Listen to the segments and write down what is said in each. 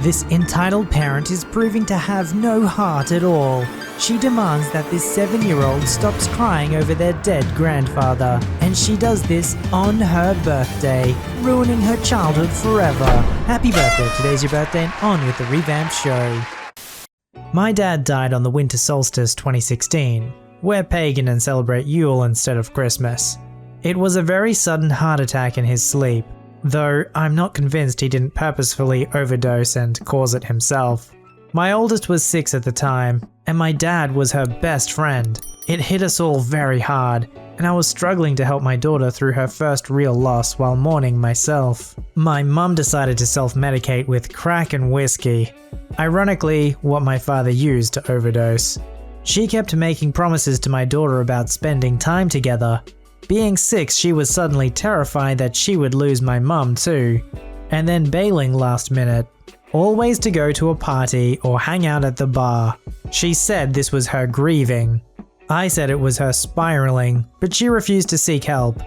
This entitled parent is proving to have no heart at all. She demands that this 7-year-old stops crying over their dead grandfather, and she does this on her birthday, ruining her childhood forever. Happy birthday, today's your birthday, and on with the revamped show. My dad died on the winter solstice 2016. We're pagan and celebrate Yule instead of Christmas. It was a very sudden heart attack in his sleep, though I'm not convinced he didn't purposefully overdose and cause it himself. My oldest was 6 at the time, and my dad was her best friend. It hit us all very hard, and I was struggling to help my daughter through her first real loss while mourning myself. My mum decided to self-medicate with crack and whiskey. Ironically, what my father used to overdose. She kept making promises to my daughter about spending time together. Being 6, she was suddenly terrified that she would lose my mum too, and then bailing last minute. Always to go to a party or hang out at the bar. She said this was her grieving. I said it was her spiraling, but she refused to seek help.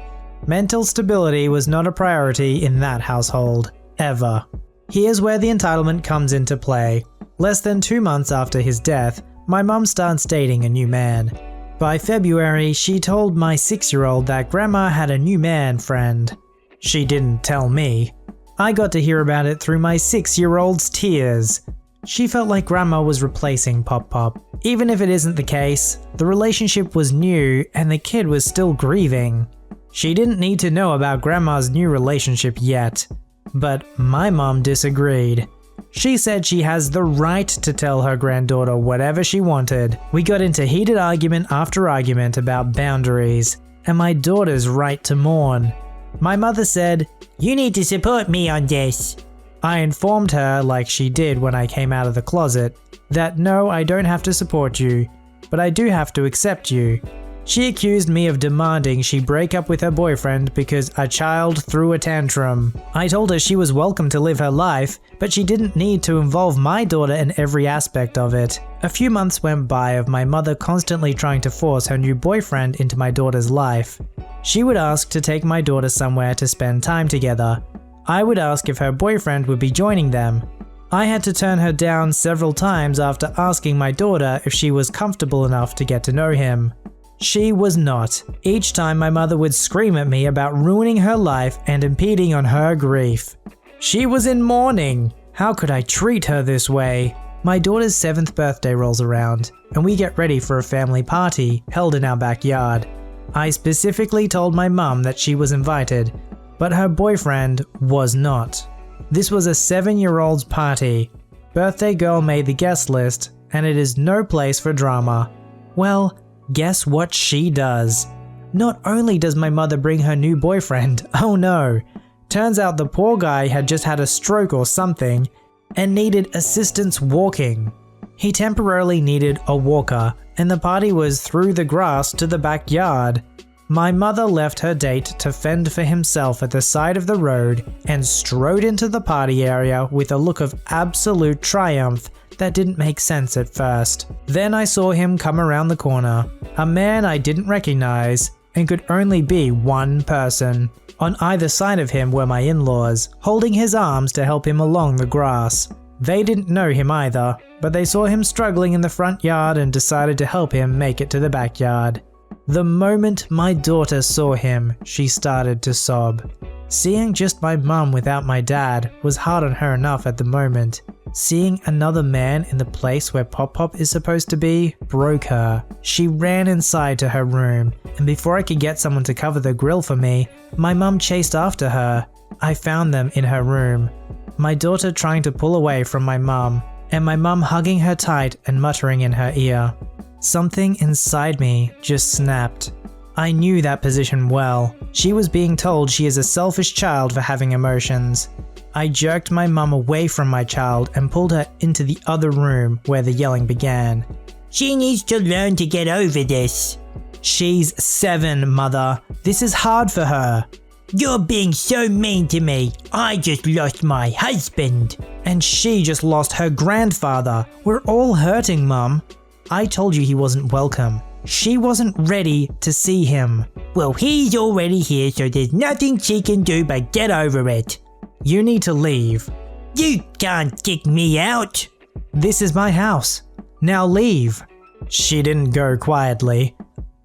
Mental stability was not a priority in that household, ever. Here's where the entitlement comes into play. Less than 2 months after his death, my mum starts dating a new man. By February, she told my 6-year-old that grandma had a new man friend. She didn't tell me. I got to hear about it through my 6-year-old's tears. She felt like grandma was replacing Pop Pop. Even if it isn't the case, the relationship was new and the kid was still grieving. She didn't need to know about grandma's new relationship yet. But my mom disagreed. She said she has the right to tell her granddaughter whatever she wanted. We got into heated argument after argument about boundaries and my daughter's right to mourn. My mother said, "You need to support me on this." I informed her, like she did when I came out of the closet, that no, I don't have to support you, but I do have to accept you. She accused me of demanding she break up with her boyfriend because a child threw a tantrum. I told her she was welcome to live her life, but she didn't need to involve my daughter in every aspect of it. A few months went by of my mother constantly trying to force her new boyfriend into my daughter's life. She would ask to take my daughter somewhere to spend time together. I would ask if her boyfriend would be joining them. I had to turn her down several times after asking my daughter if she was comfortable enough to get to know him. She was not. Each time my mother would scream at me about ruining her life and impeding on her grief. She was in mourning. How could I treat her this way? My daughter's 7th birthday rolls around, and we get ready for a family party held in our backyard. I specifically told my mum that she was invited, but her boyfriend was not. This was a 7-year-old's party. Birthday girl made the guest list, and it is no place for drama. Well, guess what she does? Not only does my mother bring her new boyfriend, oh no. Turns out the poor guy had just had a stroke or something and needed assistance walking. He temporarily needed a walker, and the party was through the grass to the backyard. My mother left her date to fend for himself at the side of the road and strode into the party area with a look of absolute triumph that didn't make sense at first. Then I saw him come around the corner, a man I didn't recognize and could only be one person. On either side of him were my in-laws, holding his arms to help him along the grass. They didn't know him either, but they saw him struggling in the front yard and decided to help him make it to the backyard. The moment my daughter saw him, she started to sob. Seeing just my mum without my dad was hard on her enough at the moment. Seeing another man in the place where Pop Pop is supposed to be broke her. She ran inside to her room, and before I could get someone to cover the grill for me, my mum chased after her. I found them in her room. My daughter trying to pull away from my mum, and my mum hugging her tight and muttering in her ear. Something inside me just snapped. I knew that position well. She was being told she is a selfish child for having emotions. I jerked my mum away from my child and pulled her into the other room where the yelling began. "She needs to learn to get over this." "She's 7, mother. This is hard for her." "You're being so mean to me. I just lost my husband." "And she just lost her grandfather. We're all hurting, Mum." "I told you he wasn't welcome." She wasn't ready to see him. "Well, he's already here, so there's nothing she can do but get over it." "You need to leave." You can't kick me out. This is my house. Now leave. She didn't go quietly.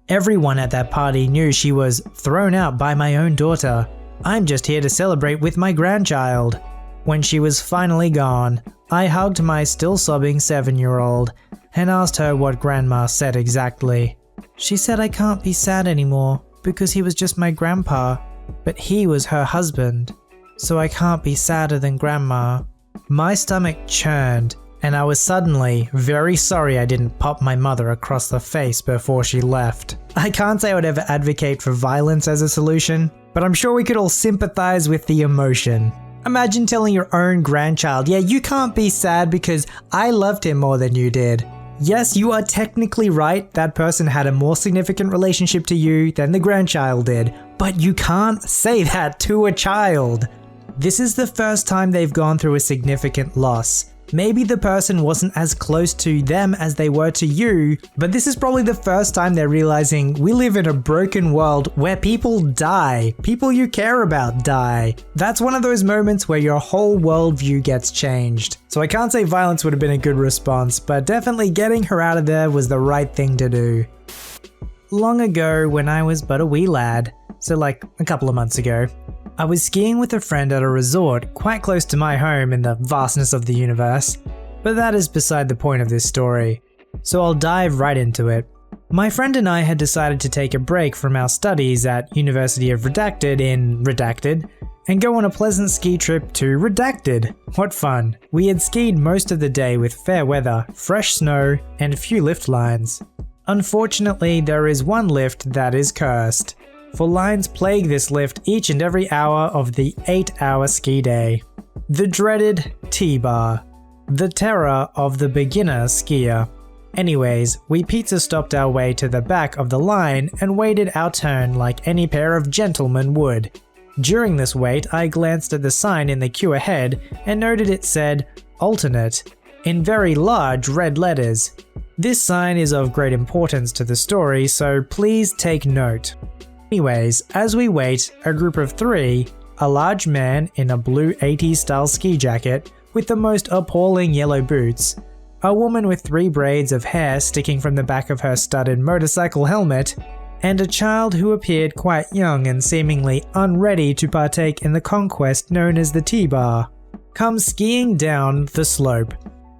Everyone at that party knew she was thrown out by my own daughter. I'm just here to celebrate with my grandchild. When she was finally gone, I hugged my still sobbing 7-year-old and asked her what Grandma said exactly. She said I can't be sad anymore because he was just my grandpa, but he was her husband, so I can't be sadder than Grandma. My stomach churned, and I was suddenly very sorry I didn't pop my mother across the face before she left. I can't say I would ever advocate for violence as a solution, but I'm sure we could all sympathize with the emotion. Imagine telling your own grandchild, yeah, you can't be sad because I loved him more than you did. Yes, you are technically right, that person had a more significant relationship to you than the grandchild did, but you can't say that to a child. This is the first time they've gone through a significant loss. Maybe the person wasn't as close to them as they were to you, but this is probably the first time they're realizing we live in a broken world where people die. People you care about die. That's one of those moments where your whole worldview gets changed. So I can't say violence would have been a good response, but definitely getting her out of there was the right thing to do. Long ago, when I was but a wee lad, so like a couple of months ago, I was skiing with a friend at a resort quite close to my home in the vastness of the universe, but that is beside the point of this story, so I'll dive right into it. My friend and I had decided to take a break from our studies at University of Redacted in Redacted and go on a pleasant ski trip to Redacted. What fun! We had skied most of the day with fair weather, fresh snow, and few lift lines. Unfortunately, there is one lift that is cursed, for lines plague this lift each and every hour of the 8-hour ski day. The dreaded T-bar. The terror of the beginner skier. Anyways, we pizza stopped our way to the back of the line and waited our turn like any pair of gentlemen would. During this wait, I glanced at the sign in the queue ahead and noted it said, alternate, in very large red letters. This sign is of great importance to the story, so please take note. Anyways, as we wait, a group of 3, a large man in a blue 80s style ski jacket with the most appalling yellow boots, a woman with 3 braids of hair sticking from the back of her studded motorcycle helmet, and a child who appeared quite young and seemingly unready to partake in the conquest known as the T-bar, come skiing down the slope.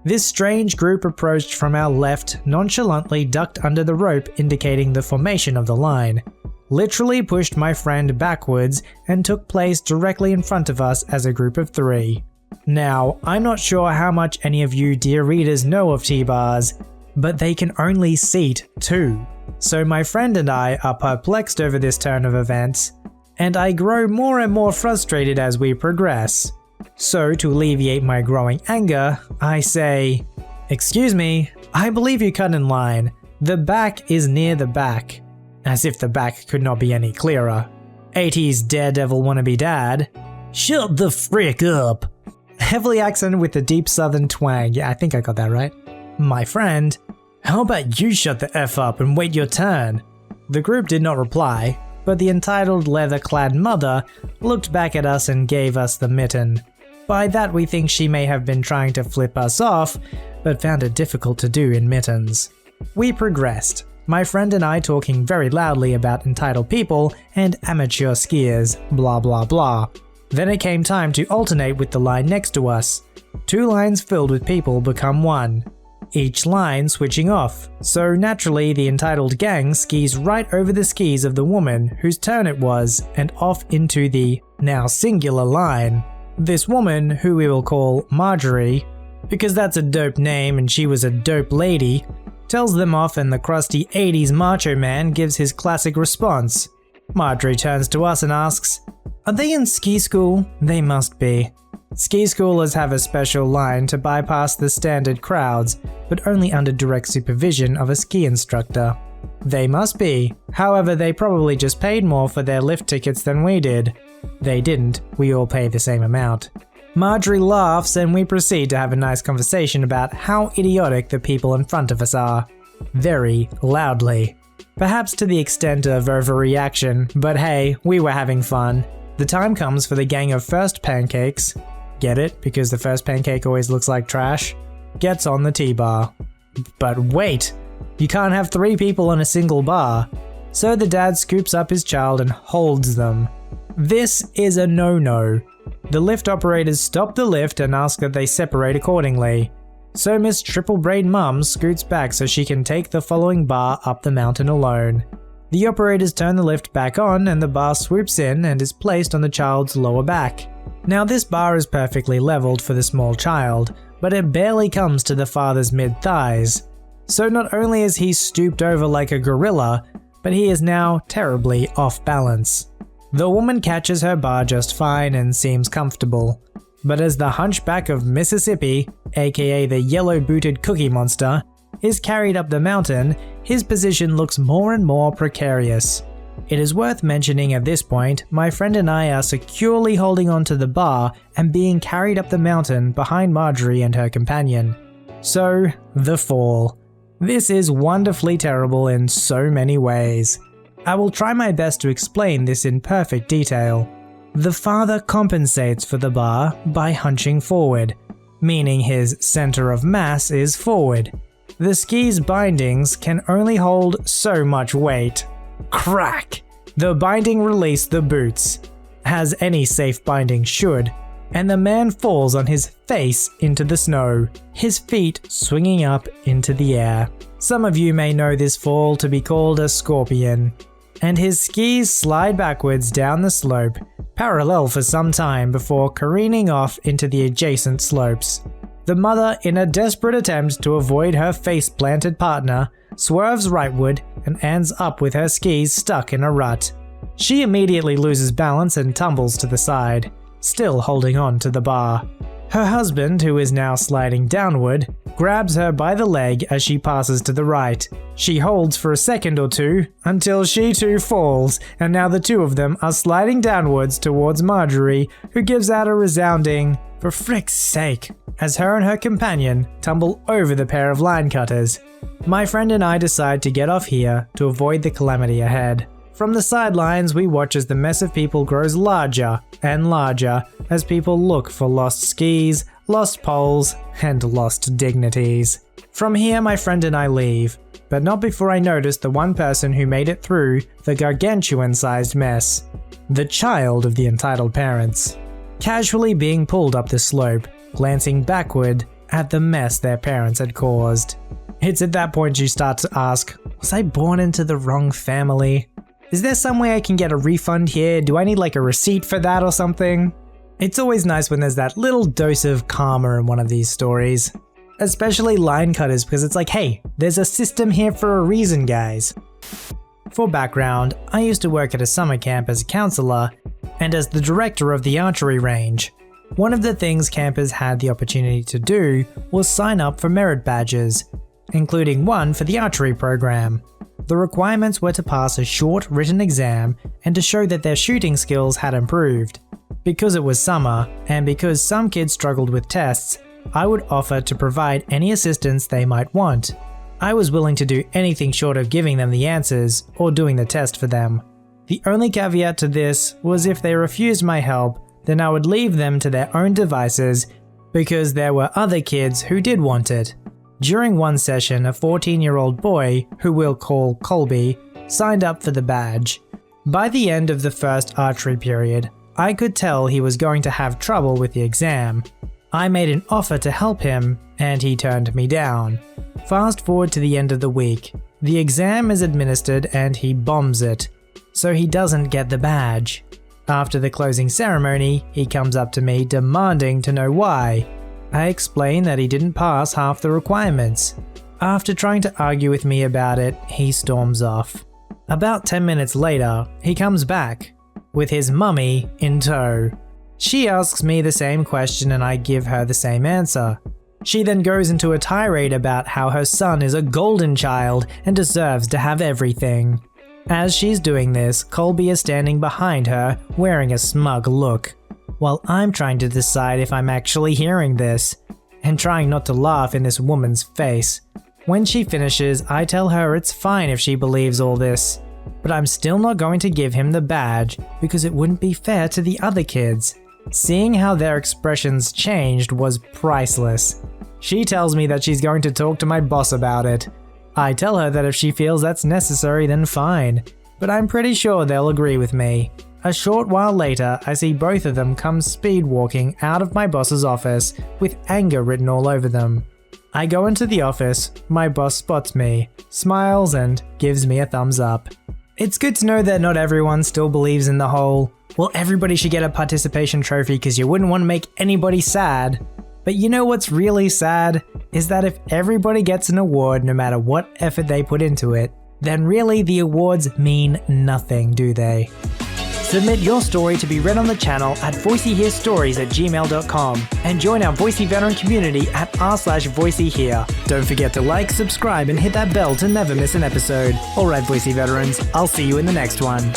This strange group approached from our left, nonchalantly ducked under the rope indicating the formation of the line, literally pushed my friend backwards and took place directly in front of us as a group of 3. Now, I'm not sure how much any of you dear readers know of T-bars, but they can only seat 2. So my friend and I are perplexed over this turn of events, and I grow more and more frustrated as we progress. So to alleviate my growing anger, I say, "Excuse me, I believe you cut in line. The back is near the back." As if the back could not be any clearer. 80s daredevil wannabe dad. "Shut the frick up." Heavily accented with a deep southern twang. Yeah, I think I got that right. My friend. "How about you shut the F up and wait your turn?" The group did not reply, but the entitled leather-clad mother looked back at us and gave us the mitten. By that we think she may have been trying to flip us off, but found it difficult to do in mittens. We progressed. My friend and I talking very loudly about entitled people and amateur skiers, blah blah blah. Then it came time to alternate with the line next to us. 2 lines filled with people become 1, each line switching off, so naturally the entitled gang skis right over the skis of the woman whose turn it was and off into the now singular line. This woman, who we will call Marjorie, because that's a dope name and she was a dope lady, tells them off and the crusty 80s macho man gives his classic response. Marjorie turns to us and asks, "Are they in ski school?" They must be. Ski schoolers have a special line to bypass the standard crowds, but only under direct supervision of a ski instructor. They must be. However, they probably just paid more for their lift tickets than we did. They didn't. We all pay the same amount. Marjorie laughs and we proceed to have a nice conversation about how idiotic the people in front of us are. Very loudly. Perhaps to the extent of overreaction, but hey, we were having fun. The time comes for the gang of first pancakes. get it, because the first pancake always looks like trash, gets on the T-bar. But wait, you can't have 3 people on a single bar. So the dad scoops up his child and holds them. This is a no-no. The lift operators stop the lift and ask that they separate accordingly. So Miss Triple Braid Mum scoots back so she can take the following bar up the mountain alone. The operators turn the lift back on and the bar swoops in and is placed on the child's lower back. Now this bar is perfectly leveled for the small child, but it barely comes to the father's mid-thighs. So not only is he stooped over like a gorilla, but he is now terribly off balance. The woman catches her bar just fine and seems comfortable. But as the Hunchback of Mississippi, aka the yellow-booted Cookie Monster, is carried up the mountain, his position looks more and more precarious. It is worth mentioning at this point, my friend and I are securely holding onto the bar and being carried up the mountain behind Marjorie and her companion. So, the fall. This is wonderfully terrible in so many ways. I will try my best to explain this in perfect detail. The father compensates for the bar by hunching forward, meaning his center of mass is forward. The ski's bindings can only hold so much weight. Crack! The binding released the boots, as any safe binding should, and the man falls on his face into the snow, his feet swinging up into the air. Some of you may know this fall to be called a scorpion. And his skis slide backwards down the slope, parallel for some time before careening off into the adjacent slopes. The mother, in a desperate attempt to avoid her face-planted partner, swerves rightward and ends up with her skis stuck in a rut. She immediately loses balance and tumbles to the side, still holding on to the bar. Her husband, who is now sliding downward, grabs her by the leg as she passes to the right. She holds for a second or two until she too falls, and now the two of them are sliding downwards towards Marjorie, who gives out a resounding "for frick's sake" as her and her companion tumble over the pair of line cutters. My friend and I decide to get off here to avoid the calamity ahead. From the sidelines, we watch as the mess of people grows larger and larger as people look for lost skis, lost poles, and lost dignities. From here, my friend and I leave, but not before I notice the one person who made it through the gargantuan-sized mess. The child of the entitled parents. Casually being pulled up the slope, glancing backward at the mess their parents had caused. It's at that point you start to ask, was I born into the wrong family? Is there some way I can get a refund here? Do I need like a receipt for that or something? It's always nice when there's that little dose of karma in one of these stories. Especially line cutters, because it's like, hey, there's a system here for a reason, guys. For background, I used to work at a summer camp as a counselor and as the director of the archery range. One of the things campers had the opportunity to do was sign up for merit badges, including one for the archery program. The requirements were to pass a short written exam and to show that their shooting skills had improved. Because it was summer, and because some kids struggled with tests, I would offer to provide any assistance they might want. I was willing to do anything short of giving them the answers or doing the test for them. The only caveat to this was if they refused my help, then I would leave them to their own devices because there were other kids who did want it. During one session, a 14-year-old boy, who we'll call Colby, signed up for the badge. By the end of the first archery period, I could tell he was going to have trouble with the exam. I made an offer to help him, and he turned me down. Fast forward to the end of the week. The exam is administered and he bombs it, so he doesn't get the badge. After the closing ceremony, he comes up to me demanding to know why. I explain that he didn't pass half the requirements. After trying to argue with me about it, he storms off. About 10 minutes later, he comes back, with his mummy in tow. She asks me the same question and I give her the same answer. She then goes into a tirade about how her son is a golden child and deserves to have everything. As she's doing this, Colby is standing behind her, wearing a smug look, while I'm trying to decide if I'm actually hearing this, and trying not to laugh in this woman's face. When she finishes, I tell her it's fine if she believes all this, but I'm still not going to give him the badge because it wouldn't be fair to the other kids. Seeing how their expressions changed was priceless. She tells me that she's going to talk to my boss about it. I tell her that if she feels that's necessary, then fine, but I'm pretty sure they'll agree with me. A short while later, I see both of them come speed walking out of my boss's office with anger written all over them. I go into the office, my boss spots me, smiles and gives me a thumbs up. It's good to know that not everyone still believes in the whole, well, everybody should get a participation trophy because you wouldn't want to make anybody sad. But you know what's really sad? Is that if everybody gets an award no matter what effort they put into it, then really the awards mean nothing, do they? Submit your story to be read on the channel at voiceyherestories@gmail.com and join our Voicey veteran community at r/VoiceyHere. Don't forget to like, subscribe, and hit that bell to never miss an episode. Alright, Voicey veterans, I'll see you in the next one.